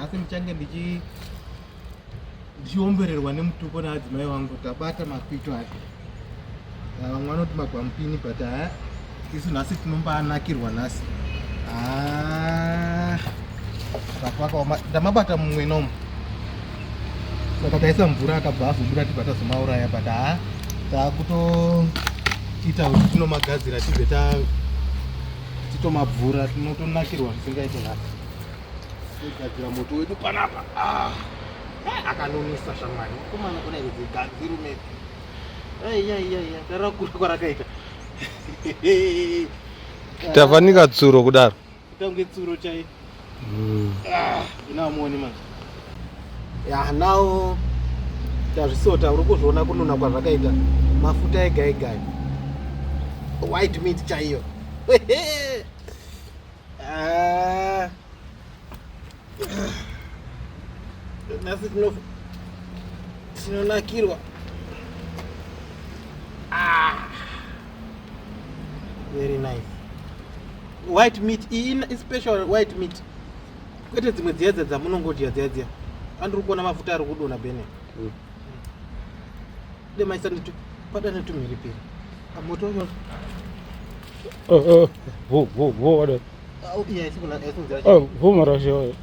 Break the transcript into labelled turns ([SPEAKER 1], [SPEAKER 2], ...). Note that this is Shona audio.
[SPEAKER 1] asi ndichange ndichiombererwa nemutupo naadzimai wangu tabata mapito ake. Vamwe vanoti magwampini but isu nhasi tinombanakirwa nhasi. Pakakaoma ndamabata mumwe nomu. Saka taisa mvura akabva azobuda tibva tazomauraya but taakutoita kuti tinomagadzira tibve titomabvura tinotonakirwa zvisingaite nhasi. Togadzira moto wedu panapa. Akanonisa shamwari. Mukomana kudai kudzigadziru mepi. Tarakura kwarakaita.
[SPEAKER 2] Tavanika tsuro kudaro.
[SPEAKER 1] Kutange tsuro chai. Inamuoni manje. Now tazvisota uri kuzviona kunona kwazvakaita. Mafuta ega. White meat chaiyo. Nasi tinonakirwa. Very nice. White meat is special white meat. Kwete dzimwe dziedza dzamunongodya dziya. Andiri kuona mafuta ari kudona bene. Maisa padane tumhiripiri. Moto uyo.
[SPEAKER 2] Vo.
[SPEAKER 1] Yes, kuna
[SPEAKER 2] Vo marasho.